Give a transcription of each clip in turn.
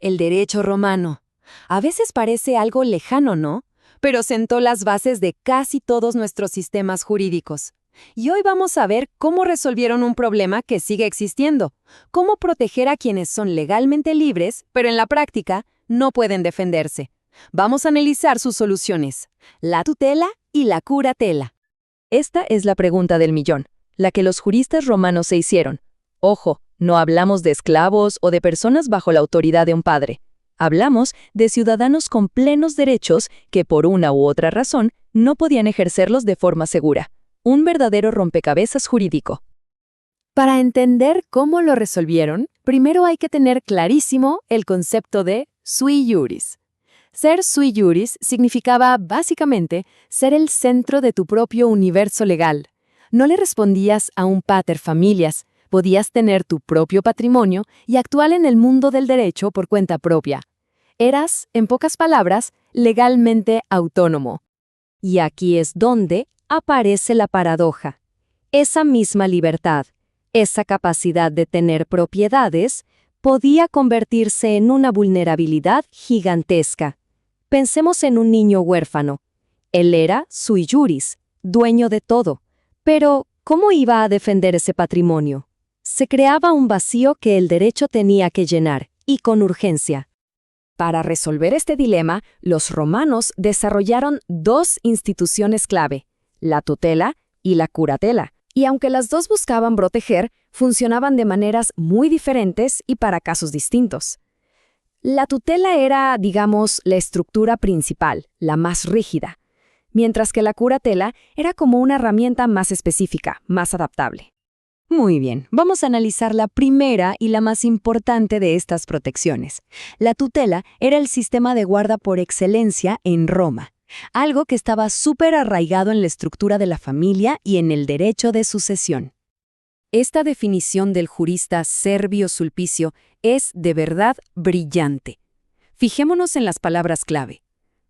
El derecho romano. A veces parece algo lejano, ¿no? Pero sentó las bases de casi todos nuestros sistemas jurídicos. Y hoy vamos a ver cómo resolvieron un problema que sigue existiendo, cómo proteger a quienes son legalmente libres, pero en la práctica no pueden defenderse. Vamos a analizar sus soluciones, la tutela y la curatela. Esta es la pregunta del millón, la que los juristas romanos se hicieron. Ojo, no hablamos de esclavos o de personas bajo la autoridad de un padre. Hablamos de ciudadanos con plenos derechos que por una u otra razón no podían ejercerlos de forma segura. Un verdadero rompecabezas jurídico. Para entender cómo lo resolvieron, primero hay que tener clarísimo el concepto de sui iuris. Ser sui iuris significaba, básicamente, ser el centro de tu propio universo legal. No le respondías a un pater familias, podías tener tu propio patrimonio y actuar en el mundo del derecho por cuenta propia. Eras, en pocas palabras, legalmente autónomo. Y aquí es donde aparece la paradoja. Esa misma libertad, esa capacidad de tener propiedades, podía convertirse en una vulnerabilidad gigantesca. Pensemos en un niño huérfano. Él era sui iuris, dueño de todo. Pero, ¿cómo iba a defender ese patrimonio? Se creaba un vacío que el derecho tenía que llenar, y con urgencia. Para resolver este dilema, los romanos desarrollaron dos instituciones clave, la tutela y la curatela. Y aunque las dos buscaban proteger, funcionaban de maneras muy diferentes y para casos distintos. La tutela era, digamos, la estructura principal, la más rígida, mientras que la curatela era como una herramienta más específica, más adaptable. Muy bien, vamos a analizar la primera y la más importante de estas protecciones. La tutela era el sistema de guarda por excelencia en Roma, algo que estaba súper arraigado en la estructura de la familia y en el derecho de sucesión. Esta definición del jurista Servio Sulpicio es de verdad brillante. Fijémonos en las palabras clave.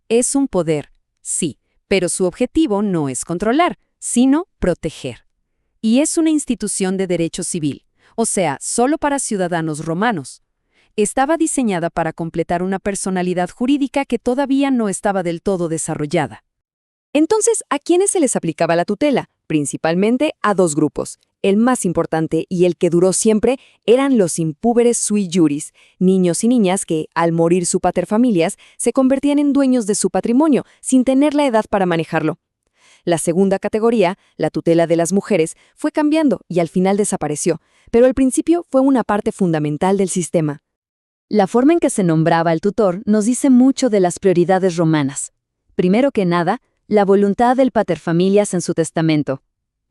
Es un poder, sí, pero su objetivo no es controlar, sino proteger. Y es una institución de derecho civil, o sea, solo para ciudadanos romanos. Estaba diseñada para completar una personalidad jurídica que todavía no estaba del todo desarrollada. Entonces, ¿a quiénes se les aplicaba la tutela? Principalmente a dos grupos. El más importante y el que duró siempre eran los impúberes sui iuris, niños y niñas que, al morir su paterfamilias, se convertían en dueños de su patrimonio sin tener la edad para manejarlo. La segunda categoría, la tutela de las mujeres, fue cambiando y al final desapareció, pero al principio fue una parte fundamental del sistema. La forma en que se nombraba al tutor nos dice mucho de las prioridades romanas. Primero que nada, la voluntad del paterfamilias en su testamento.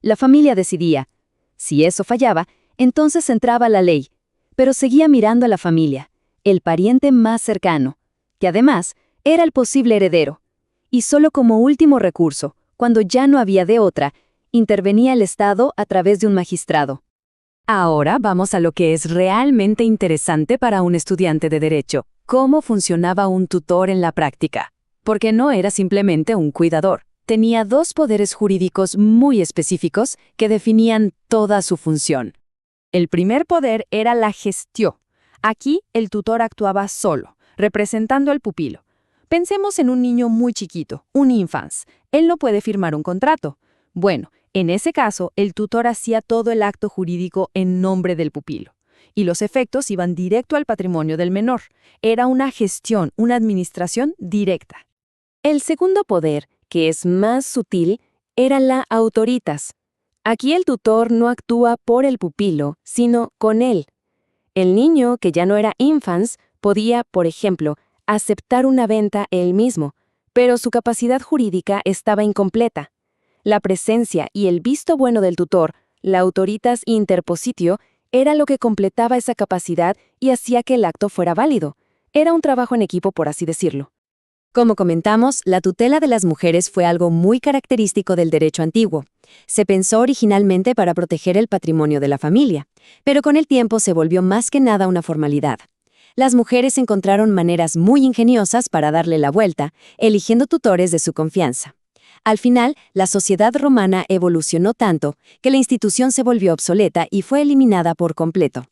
La familia decidía. Si eso fallaba, entonces entraba la ley, pero seguía mirando a la familia, el pariente más cercano, que además era el posible heredero. Y solo como último recurso, cuando ya no había de otra, intervenía el Estado a través de un magistrado. Ahora vamos a lo que es realmente interesante para un estudiante de derecho, cómo funcionaba un tutor en la práctica. Porque no era simplemente un cuidador. Tenía dos poderes jurídicos muy específicos que definían toda su función. El primer poder era la gestión. Aquí el tutor actuaba solo, representando al pupilo. Pensemos en un niño muy chiquito, un infans. Él no puede firmar un contrato. Bueno, en ese caso, el tutor hacía todo el acto jurídico en nombre del pupilo. Y los efectos iban directo al patrimonio del menor. Era una gestión, una administración directa. El segundo poder, que es más sutil, era la autoritas. Aquí el tutor no actúa por el pupilo, sino con él. El niño, que ya no era infans, podía, por ejemplo, aceptar una venta él mismo, pero su capacidad jurídica estaba incompleta. La presencia y el visto bueno del tutor, la autoritas interpositio, era lo que completaba esa capacidad y hacía que el acto fuera válido. Era un trabajo en equipo, por así decirlo. Como comentamos, la tutela de las mujeres fue algo muy característico del derecho antiguo. Se pensó originalmente para proteger el patrimonio de la familia, pero con el tiempo se volvió más que nada una formalidad. Las mujeres encontraron maneras muy ingeniosas para darle la vuelta, eligiendo tutores de su confianza. Al final, la sociedad romana evolucionó tanto que la institución se volvió obsoleta y fue eliminada por completo.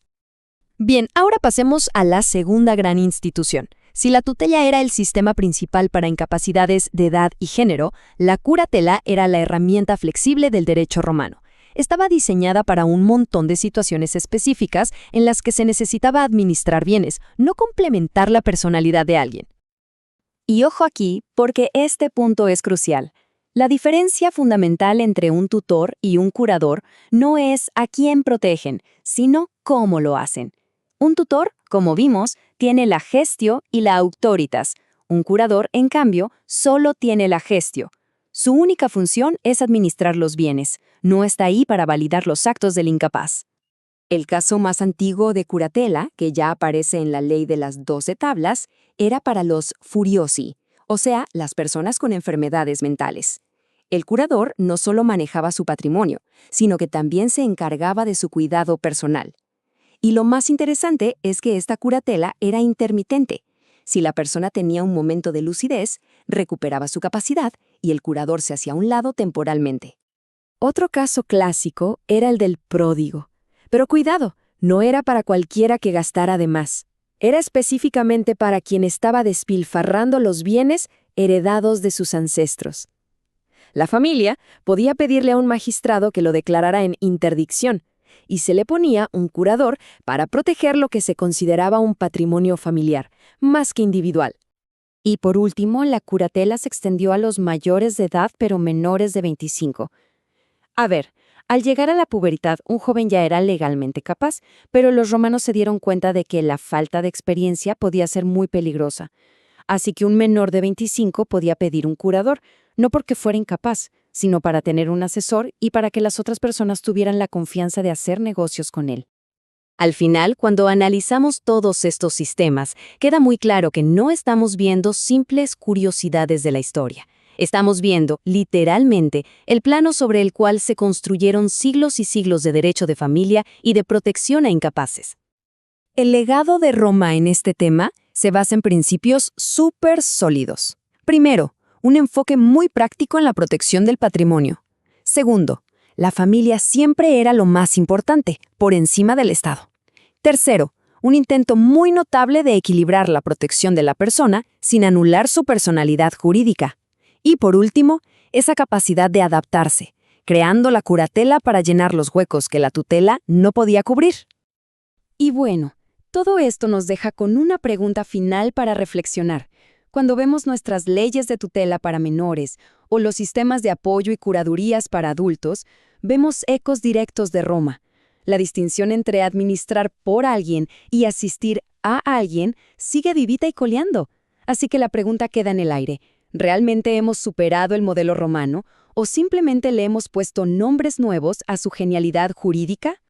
Bien, ahora pasemos a la segunda gran institución. Si la tutela era el sistema principal para incapacidades de edad y género, la curatela era la herramienta flexible del derecho romano. Estaba diseñada para un montón de situaciones específicas en las que se necesitaba administrar bienes, no complementar la personalidad de alguien. Y ojo aquí, porque este punto es crucial. La diferencia fundamental entre un tutor y un curador no es a quién protegen, sino cómo lo hacen. Un tutor, como vimos, tiene la gestio y la auctoritas. Un curador, en cambio, solo tiene la gestio. Su única función es administrar los bienes, no está ahí para validar los actos del incapaz. El caso más antiguo de curatela, que ya aparece en la ley de las 12 tablas, era para los furiosi, o sea, las personas con enfermedades mentales. El curador no solo manejaba su patrimonio, sino que también se encargaba de su cuidado personal. Y lo más interesante es que esta curatela era intermitente. Si la persona tenía un momento de lucidez, recuperaba su capacidad y el curador se hacía a un lado temporalmente. Otro caso clásico era el del pródigo. Pero cuidado, no era para cualquiera que gastara de más. Era específicamente para quien estaba despilfarrando los bienes heredados de sus ancestros. La familia podía pedirle a un magistrado que lo declarara en interdicción, y se le ponía un curador para proteger lo que se consideraba un patrimonio familiar, más que individual. Y por último, la curatela se extendió a los mayores de edad pero menores de 25. A ver, al llegar a la pubertad, un joven ya era legalmente capaz, pero los romanos se dieron cuenta de que la falta de experiencia podía ser muy peligrosa. Así que un menor de 25 podía pedir un curador, no porque fuera incapaz, sino para tener un asesor y para que las otras personas tuvieran la confianza de hacer negocios con él. Al final, cuando analizamos todos estos sistemas, queda muy claro que no estamos viendo simples curiosidades de la historia. Estamos viendo, literalmente, el plano sobre el cual se construyeron siglos y siglos de derecho de familia y de protección a incapaces. El legado de Roma en este tema se basa en principios súper sólidos. Primero, un enfoque muy práctico en la protección del patrimonio. Segundo, la familia siempre era lo más importante, por encima del Estado. Tercero, un intento muy notable de equilibrar la protección de la persona sin anular su personalidad jurídica. Y por último, esa capacidad de adaptarse, creando la curatela para llenar los huecos que la tutela no podía cubrir. Y bueno, todo esto nos deja con una pregunta final para reflexionar. Cuando vemos nuestras leyes de tutela para menores o los sistemas de apoyo y curadurías para adultos, vemos ecos directos de Roma. La distinción entre administrar por alguien y asistir a alguien sigue vivita y coleando. Así que la pregunta queda en el aire. ¿Realmente hemos superado el modelo romano o simplemente le hemos puesto nombres nuevos a su genialidad jurídica?